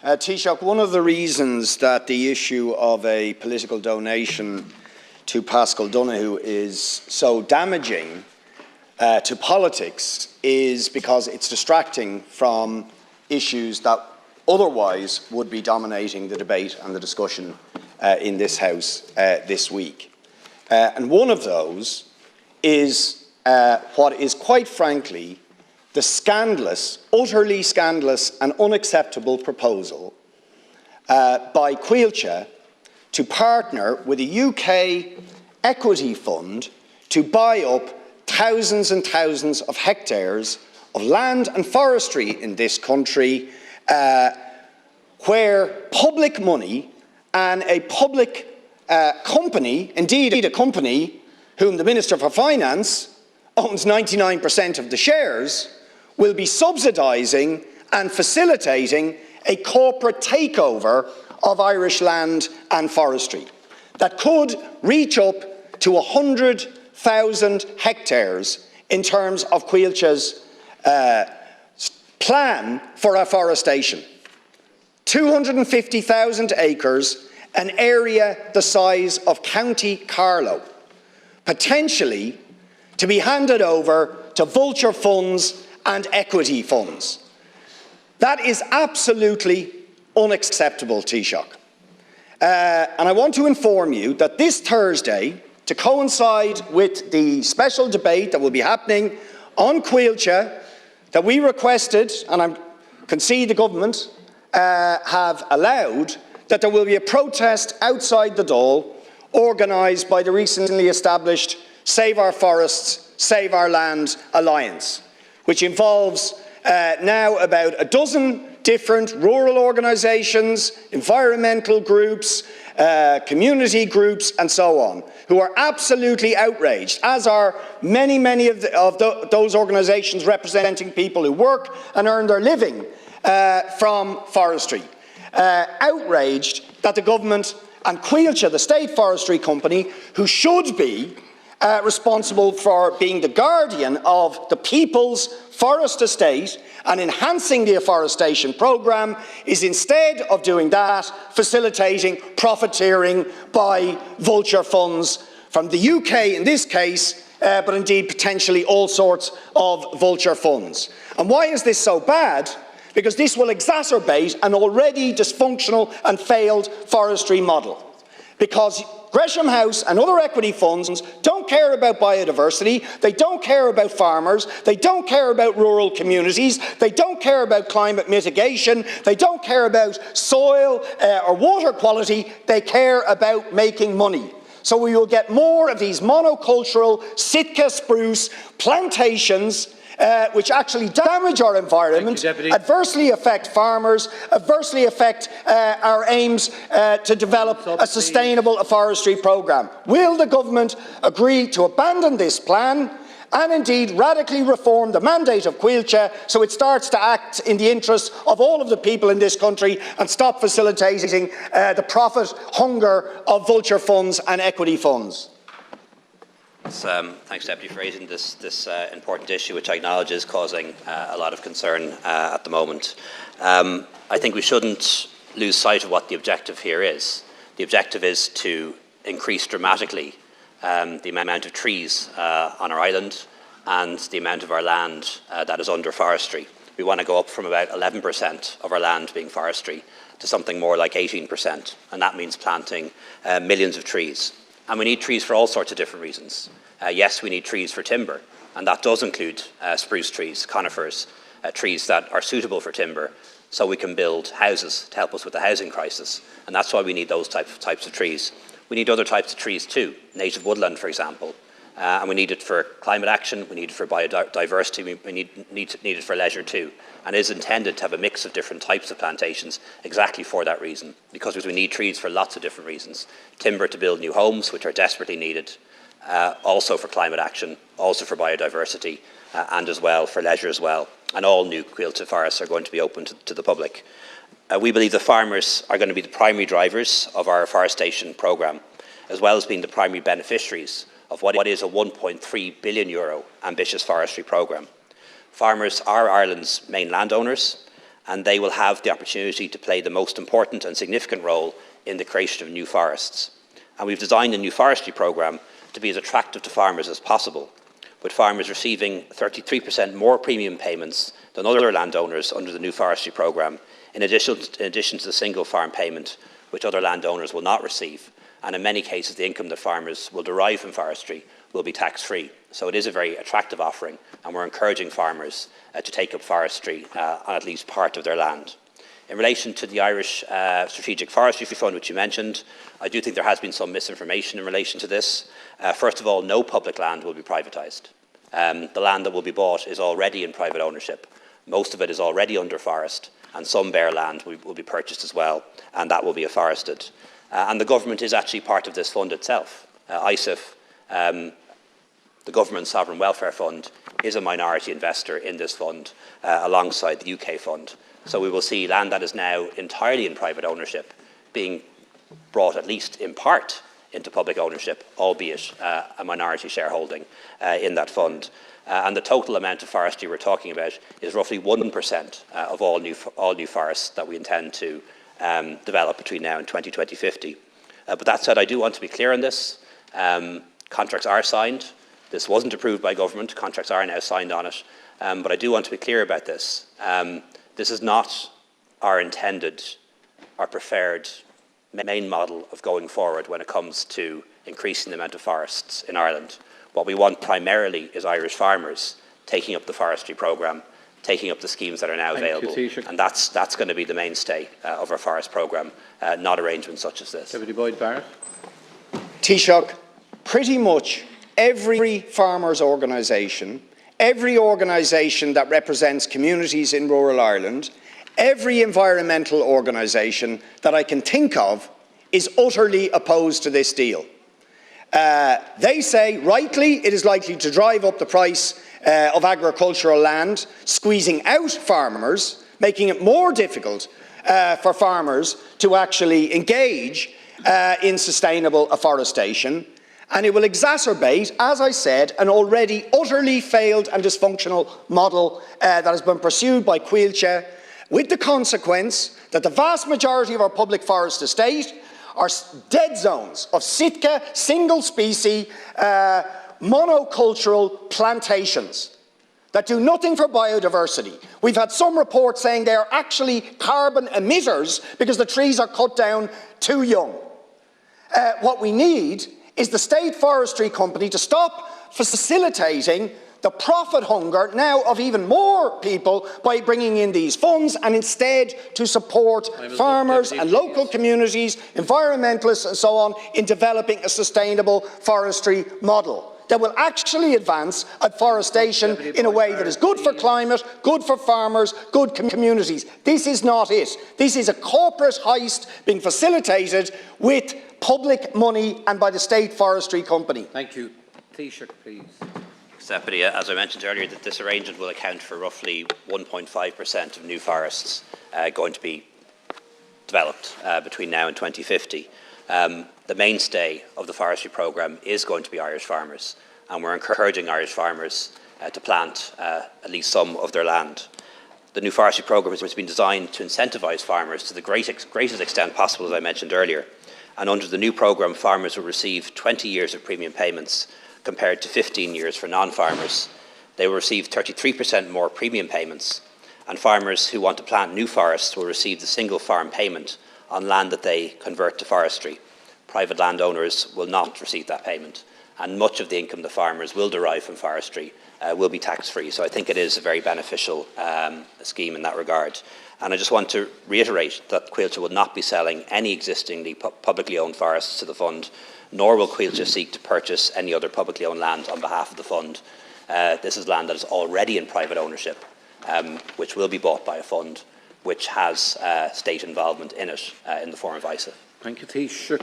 Taoiseach, one of the reasons that the issue of a political donation to Paschal Donoghue is so damaging to politics is because it's distracting from issues that otherwise would be dominating the debate and the discussion in this House this week. And one of those is what is quite frankly the scandalous, utterly scandalous and unacceptable proposal by Coillte to partner with a UK equity fund to buy up thousands and thousands of hectares of land and forestry in this country where public money and a public company, indeed a company whom the Minister for Finance owns 99% of the shares, will be subsidising and facilitating a corporate takeover of Irish land and forestry that could reach up to 100,000 hectares in terms of Coilte's plan for afforestation. 250,000 acres, an area the size of County Carlow, potentially to be handed over to vulture funds and equity funds. That is absolutely unacceptable, Taoiseach. And I want to inform you that this Thursday, to coincide with the special debate that will be happening on Coillte, that we requested, and I can see the government have allowed, that there will be a protest outside the Dáil organised by the recently established Save Our Forests, Save Our Land Alliance, which involves now about a dozen different rural organisations, environmental groups, community groups and so on, who are absolutely outraged, as are many of those organisations representing people who work and earn their living from forestry. Outraged that the government and Coillte, the state forestry company, who should be responsible for being the guardian of the people's forest estate and enhancing the afforestation programme, is instead of doing that, facilitating profiteering by vulture funds from the UK in this case, but indeed potentially all sorts of vulture funds. And why is this so bad? Because this will exacerbate an already dysfunctional and failed forestry model. Because Gresham House and other equity funds don't care about biodiversity, they don't care about farmers, they don't care about rural communities, they don't care about climate mitigation, they don't care about soil or water quality, they care about making money. So we will get more of these monocultural Sitka spruce plantations which actually damage our environment, adversely affect farmers, adversely affect our aims to develop a sustainable forestry programme. Will the government agree to abandon this plan and indeed radically reform the mandate of Coillte so it starts to act in the interests of all of the people in this country and stop facilitating the profit hunger of vulture funds and equity funds? Thanks, Deputy, for raising this important issue, which I acknowledge is causing a lot of concern at the moment. I think we shouldn't lose sight of what the objective here is. The objective is to increase dramatically the amount of trees on our island and the amount of our land that is under forestry. We want to go up from about 11% of our land being forestry to something more like 18%, and that means planting millions of trees. And we need trees for all sorts of different reasons. Yes, we need trees for timber, and that does include spruce trees, conifers, trees that are suitable for timber, so we can build houses to help us with the housing crisis. And that's why we need those types of trees. We need other types of trees too, native woodland, for example. And we need it for climate action, we need it for biodiversity, we need it for leisure too. And it is intended to have a mix of different types of plantations exactly for that reason, because we need trees for lots of different reasons. Timber to build new homes, which are desperately needed, also for climate action, also for biodiversity, and as well for leisure as well. And all new Coillte forests are going to be open to the public. We believe the farmers are going to be the primary drivers of our afforestation programme, as well as being the primary beneficiaries of what is a €1.3 billion ambitious forestry programme. Farmers are Ireland's main landowners, and they will have the opportunity to play the most important and significant role in the creation of new forests. And we've designed a new forestry programme to be as attractive to farmers as possible, with farmers receiving 33% more premium payments than other landowners under the new forestry programme, in addition to the single farm payment, which other landowners will not receive. And in many cases, the income that farmers will derive from forestry will be tax-free. So it is a very attractive offering, and we're encouraging farmers to take up forestry on at least part of their land. In relation to the Irish Strategic Forestry Fund, which you mentioned, I do think there has been some misinformation in relation to this. First of all, no public land will be privatised. The land that will be bought is already in private ownership. Most of it is already under forest, and some bare land will be purchased as well, and that will be afforested. And the government is actually part of this fund itself. ISIF, the Government Sovereign Welfare Fund, is a minority investor in this fund alongside the UK fund. So we will see land that is now entirely in private ownership being brought, at least in part, into public ownership, albeit a minority shareholding in that fund. And the total amount of forestry we're talking about is roughly 1% of all new forests that we intend to develop between now and 2050. But that said, I do want to be clear on this. Contracts are signed. This wasn't approved by government. Contracts are now signed on it. But I do want to be clear about this. This is not our preferred main model of going forward when it comes to increasing the amount of forests in Ireland. What we want primarily is Irish farmers taking up the forestry programme, taking up the schemes that are now available. And that's going to be the mainstay of our forest programme, not arrangements such as this. Deputy Boyd-Barrett. Taoiseach, pretty much every farmers' organisation, every organisation that represents communities in rural Ireland, every environmental organisation that I can think of is utterly opposed to this deal. They say, rightly, it is likely to drive up the price of agricultural land, squeezing out farmers, making it more difficult for farmers to actually engage in sustainable afforestation. And it will exacerbate, as I said, an already utterly failed and dysfunctional model that has been pursued by Coillte, with the consequence that the vast majority of our public forest estate are dead zones of Sitka, single species, monocultural plantations that do nothing for biodiversity. We've had some reports saying they are actually carbon emitters because the trees are cut down too young. What we need is the State Forestry Company to stop facilitating the profit hunger now of even more people by bringing in these funds, and instead to support farmers and local communities, environmentalists and so on, in developing a sustainable forestry model that will actually advance afforestation in a way that is good for climate, good for farmers, good communities. This is not it. This is a corporate heist being facilitated with public money and by the State Forestry Company. Thank you. Taoiseach, please. Deputy, as I mentioned earlier, that this arrangement will account for roughly 1.5% of new forests going to be developed between now and 2050. The mainstay of the forestry programme is going to be Irish farmers, and we're encouraging Irish farmers to plant at least some of their land. The new forestry programme has been designed to incentivise farmers to the greatest extent possible, as I mentioned earlier. And under the new programme, farmers will receive 20 years of premium payments compared to 15 years for non-farmers. They will receive 33% more premium payments, and farmers who want to plant new forests will receive the single farm payment on land that they convert to forestry. Private landowners will not receive that payment, and much of the income the farmers will derive from forestry will be tax-free. So I think it is a very beneficial scheme in that regard. And I just want to reiterate that Coillte will not be selling any existingly publicly owned forests to the fund, nor will Coillte seek to purchase any other publicly owned land on behalf of the fund. This is land that is already in private ownership, which will be bought by a fund which has state involvement in it in the form of ISA. Thank you, Taoiseach.